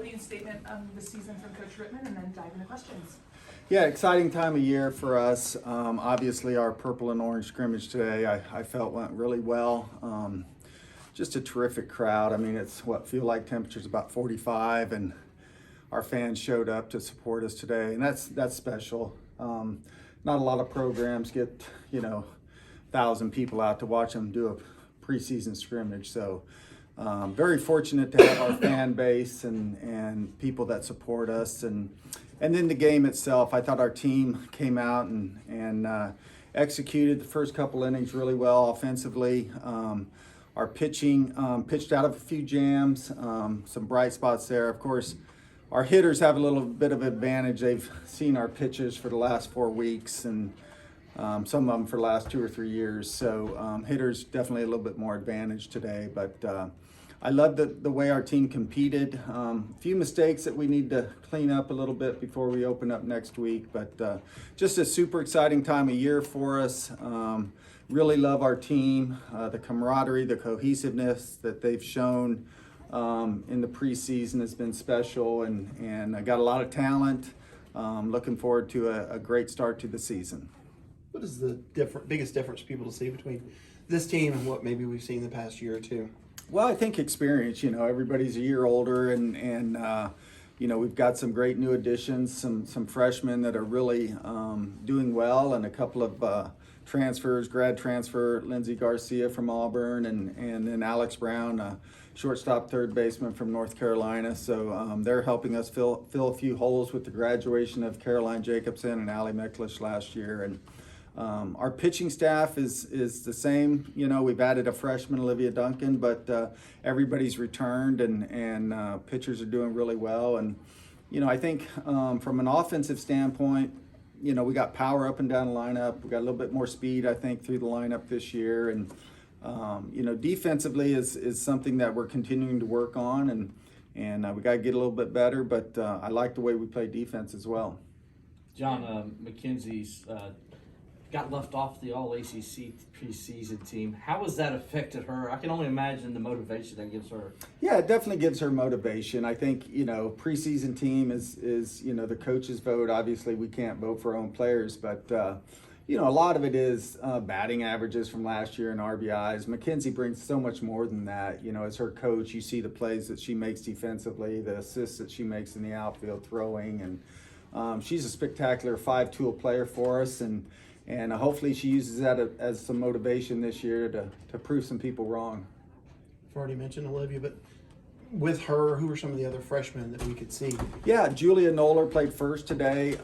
opening statement of the season from Coach Rittman and then dive into questions. Yeah, exciting time of year for us. Obviously, our purple and orange scrimmage today, I felt went really well. Just a terrific crowd. I mean, it's feel like temperatures about 45, and our fans showed up to support us today, and that's special. Not a lot of programs get 1,000 people out to watch them do a preseason scrimmage. So very fortunate to have our fan base and people that support us, and then the game itself. I thought our team came out and executed the first couple innings really well offensively. Our pitching pitched out of a few jams, some bright spots there. Of course, our hitters have a little bit of advantage. They've seen our pitches for the last 4 weeks, and some of them for the last 2 or 3 years. So hitters definitely a little bit more advantage today. But I love the way our team competed. A few mistakes that we need to clean up a little bit before we open up next week. But just a super exciting time of year for us. Really love our team, the camaraderie, the cohesiveness that they've shown in the preseason has been special, and I got a lot of talent. Looking forward to a great start to the season. What is the biggest difference people to see between this team and what maybe we've seen the past year or two? Well, I think experience. Everybody's a year older, and we've got some great new additions, some freshmen that are really doing well, and a couple of transfers, grad transfer, Lindsey Garcia from Auburn, and then Alex Brown, shortstop, third baseman from North Carolina. So they're helping us fill a few holes with the graduation of Caroline Jacobson and Allie Micklish last year. And our pitching staff is the same. We've added a freshman, Olivia Duncan, but everybody's returned, and pitchers are doing really well. And I think from an offensive standpoint, we got power up and down the lineup. We got a little bit more speed, I think, through the lineup this year. And defensively is something that we're continuing to work on, and we got to get a little bit better. But I like the way we play defense as well. John, Mackenzie's got left off the All-ACC preseason team. How has that affected her? I can only imagine the motivation that gives her. Yeah, it definitely gives her motivation. I think, preseason team is the coach's vote. Obviously, we can't vote for our own players, but, a lot of it is batting averages from last year and RBIs. Mackenzie brings so much more than that. As her coach, you see the plays that she makes defensively, the assists that she makes in the outfield throwing, and she's a spectacular 5-tool player for us, and hopefully she uses that as some motivation this year to prove some people wrong. I've already mentioned Olivia, but with her, who are some of the other freshmen that we could see? Yeah, Julia Noller played first today.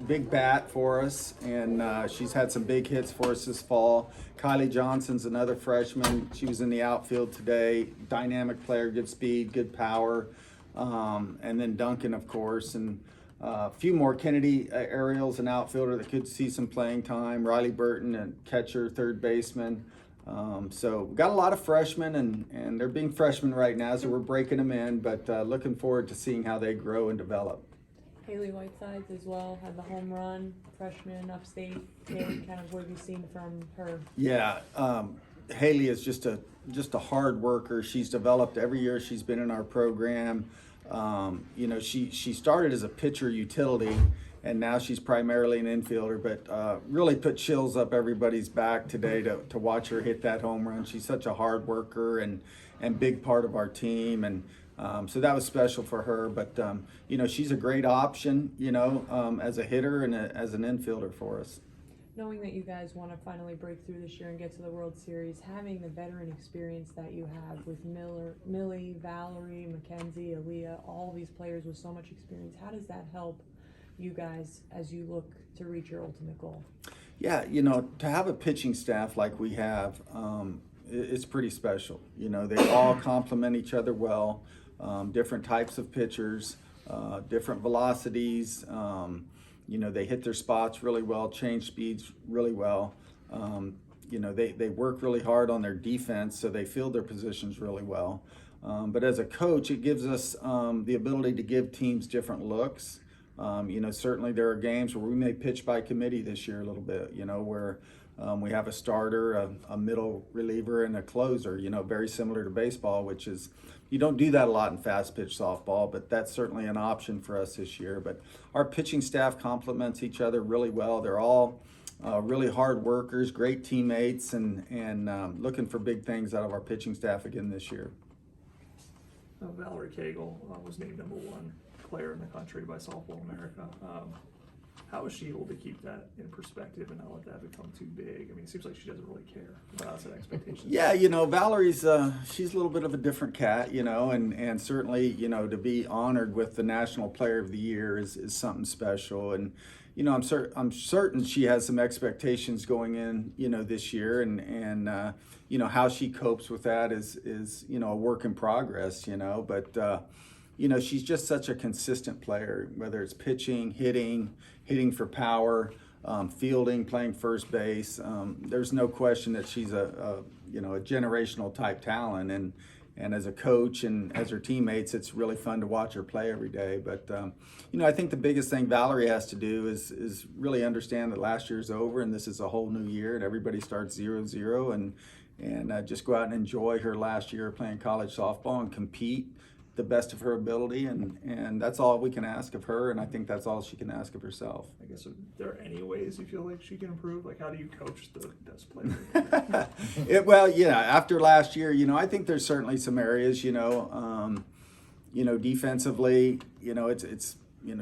Big bat for us, and she's had some big hits for us this fall. Kylie Johnson's another freshman. She was in the outfield today. Dynamic player, good speed, good power. And then Duncan, of course, and a few more. Kennedy Ariel's an outfielder that could see some playing time. Riley Burton, a catcher, third baseman. So we've got a lot of freshmen, and they're being freshmen right now, so we're breaking them in, but looking forward to seeing how they grow and develop. Haley Whitesides as well had the home run, freshman, upstate. Haley, kind of what have you seen from her? Yeah, Haley is just a hard worker. She's developed every year she's been in our program. She started as a pitcher utility, and now she's primarily an infielder, but really put chills up everybody's back today to watch her hit that home run. She's such a hard worker and big part of our team, and so that was special for her. But she's a great option, as a hitter and as an infielder for us. Knowing that you guys want to finally break through this year and get to the World Series, having the veteran experience that you have with Millie, Valerie, Mackenzie, Aaliyah, all these players with so much experience, how does that help you guys as you look to reach your ultimate goal? Yeah, to have a pitching staff like we have, it's pretty special. They all complement each other well, different types of pitchers, different velocities. They hit their spots really well, change speeds really well. They work really hard on their defense, so they field their positions really well. But as a coach, it gives us the ability to give teams different looks. Certainly there are games where we may pitch by committee this year a little bit, where We have a starter, a middle reliever, and a closer, very similar to baseball, which is, you don't do that a lot in fast pitch softball, but that's certainly an option for us this year. But our pitching staff complements each other really well. They're all really hard workers, great teammates, and looking for big things out of our pitching staff again this year. Valerie Cagle was named #1 player in the country by Softball America. How is she able to keep that in perspective and not let that become too big? I mean, it seems like she doesn't really care about outside expectations. Yeah, Valerie's she's a little bit of a different cat, and certainly, to be honored with the National Player of the Year is something special. And I'm certain she has some expectations going in, this year, and how she copes with that is a work in progress, but she's just such a consistent player, whether it's pitching, hitting for power, fielding, playing first base. There's no question that she's a generational type talent, and as a coach and as her teammates, it's really fun to watch her play every day. But I think the biggest thing Valerie has to do is really understand that last year's over and this is a whole new year, and everybody starts 0-0, and just go out and enjoy her last year playing college softball and compete the best of her ability, and that's all we can ask of her, and I think that's all she can ask of herself. I guess, are there any ways you feel like she can improve? Like, how do you coach the best player? Well, after last year, I think there's certainly some areas, defensively, it's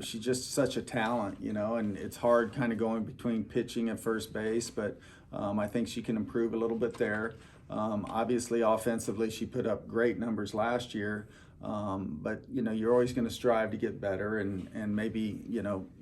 she's just such a talent, and it's hard kind of going between pitching and first base, but I think she can improve a little bit there. Obviously, offensively, she put up great numbers last year. But you're always going to strive to get better, and maybe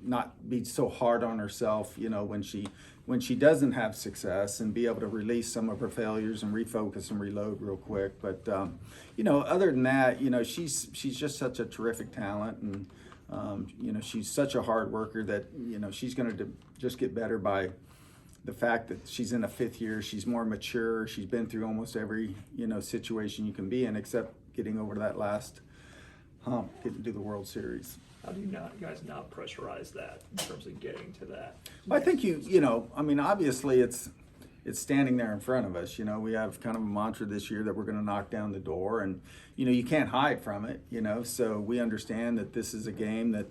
not be so hard on herself when she doesn't have success, and be able to release some of her failures and refocus and reload real quick. But other than that, she's just such a terrific talent, and she's such a hard worker that she's going to just get better by the fact that she's in a 5th year. She's more mature. She's been through almost every situation you can be in, except getting over that last hump, getting to the World Series. How do you guys not pressurize that in terms of getting to that? Well, I think obviously it's standing there in front of us. We have kind of a mantra this year that we're going to knock down the door, and you can't hide from it. So we understand that this is a game that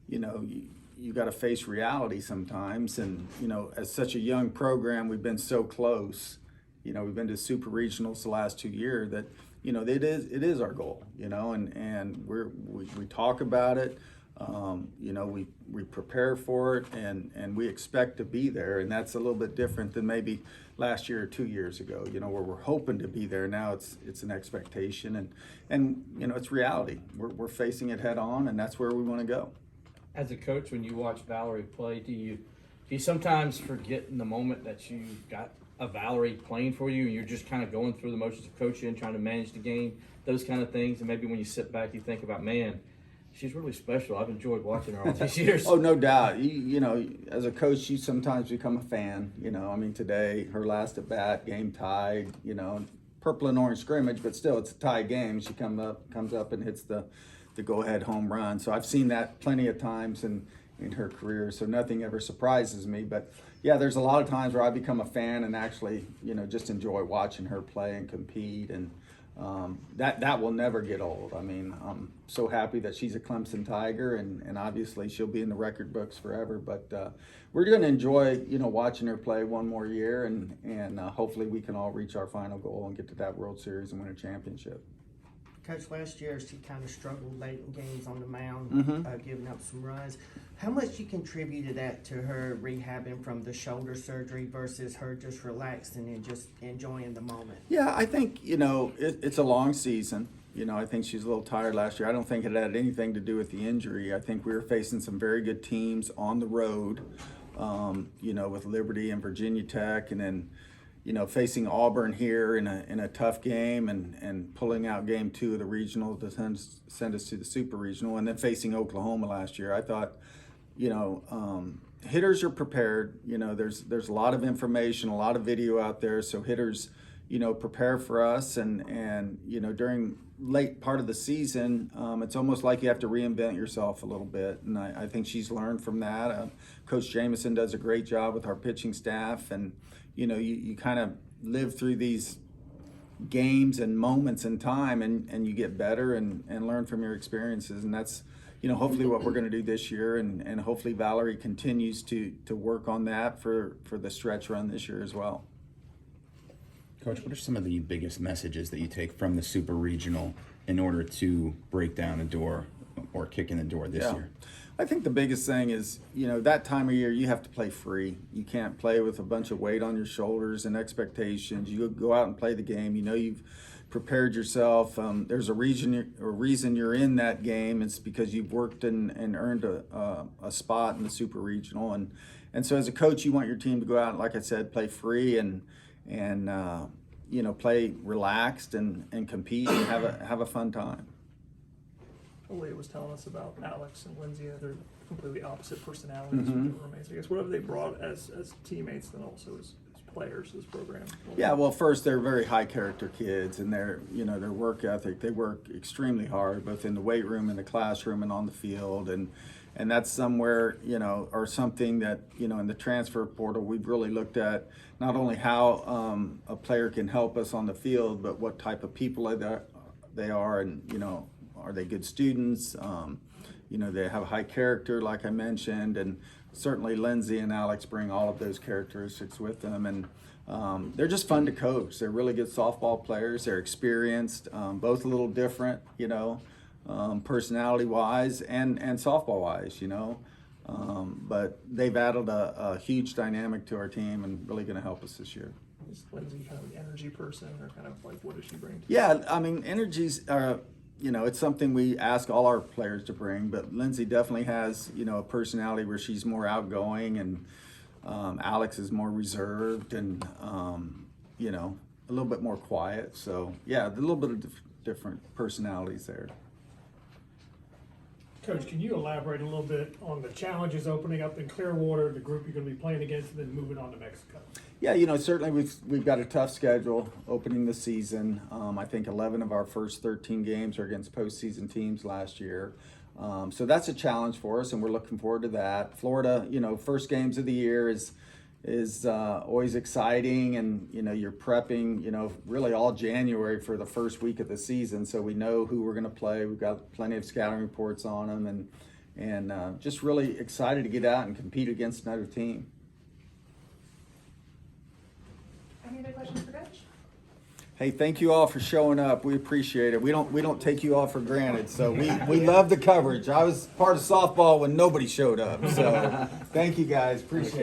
you got to face reality sometimes, and as such a young program, we've been so close. We've been to super regionals the last 2 years that it is our goal, and we talk about it, we prepare for it, and we expect to be there, and that's a little bit different than maybe last year or 2 years ago, where we're hoping to be there. Now it's an expectation, and it's reality. We're facing it head on, and that's where we want to go. As a coach, when you watch Valerie play, do you sometimes forget in the moment that you got a Valerie playing for you, and you're just kind of going through the motions of coaching and trying to manage the game, those kind of things, and maybe when you sit back, you think about, man, she's really special. I've enjoyed watching her all these years. Oh, no doubt. As a coach, you sometimes become a fan. Today, her last at bat, game tied. Purple and orange scrimmage, but still, it's a tie game. She comes up and hits the go-ahead home run. So I've seen that plenty of times in her career, so nothing ever surprises me. But yeah, there's a lot of times where I become a fan and actually, just enjoy watching her play and compete, and that will never get old. I'm so happy that she's a Clemson Tiger, and obviously she'll be in the record books forever. But we're going to enjoy, watching her play one more year, and hopefully we can all reach our final goal and get to that World Series and win a championship. Coach, last year she kind of struggled late in games on the mound, Mm-hmm. giving up some runs. How much you contributed that to her rehabbing from the shoulder surgery versus her just relaxing and just enjoying the moment? Yeah, I think, it's a long season. I think she's a little tired last year. I don't think it had anything to do with the injury. I think we were facing some very good teams on the road, with Liberty and Virginia Tech, and then facing Auburn here in a tough game, and pulling out game 2 of the regional to send us to the super regional, and then facing Oklahoma last year. I thought, hitters are prepared. There's a lot of information, a lot of video out there, so hitters, prepare for us. And during late part of the season, it's almost like you have to reinvent yourself a little bit. And I think she's learned from that. Coach Jameson does a great job with our pitching staff. And, you kind of live through these games and moments in time, and you get better and learn from your experiences. And that's, hopefully what we're going to do this year. And hopefully Valerie continues to work on that for the stretch run this year as well. Coach, what are some of the biggest messages that you take from the Super Regional in order to break down a door or kick in the door this year? I think the biggest thing is, that time of year you have to play free. You can't play with a bunch of weight on your shoulders and expectations. You go out and play the game. You've prepared yourself. There's a reason you're in that game. It's because you've worked and earned a spot in the Super Regional. And so as a coach, you want your team to go out and, like I said, play free and play relaxed and compete and have a fun time. Leah was telling us about Alex and Lindsay. They're completely opposite personalities with their roommates. I guess what have they brought as teammates and also as players to this program? Yeah, well, first they're very high character kids, and their work ethic. They work extremely hard, both in the weight room, in the classroom, and on the field. And that's somewhere, or something that, in the transfer portal, we've really looked at not only how a player can help us on the field, but what type of people they are, and, are they good students? They have high character, like I mentioned, and certainly Lindsay and Alex bring all of those characteristics with them. And they're just fun to coach. They're really good softball players. They're experienced, both a little different, personality-wise and softball-wise, but they've added a huge dynamic to our team and really going to help us this year. Is Lindsay kind of an energy person, or kind of like what does she bring to Yeah, I mean, energy's, it's something we ask all our players to bring, but Lindsay definitely has, a personality where she's more outgoing, and Alex is more reserved and, a little bit more quiet. So, yeah, a little bit of different personalities there. Coach, can you elaborate a little bit on the challenges opening up in Clearwater, the group you're going to be playing against, and then moving on to Mexico? Yeah, certainly we've got a tough schedule opening the season. I think 11 of our first 13 games are against postseason teams last year. So that's a challenge for us, and we're looking forward to that. Florida, first games of the year is always exciting, and you're prepping, really all January for the first week of the season. So we know who we're going to play. We've got plenty of scouting reports on them, and just really excited to get out and compete against another team. Any other questions for Coach? Hey, thank you all for showing up. We appreciate it. We don't take you all for granted. So we love the coverage. I was part of softball when nobody showed up. So thank you guys. Appreciate it.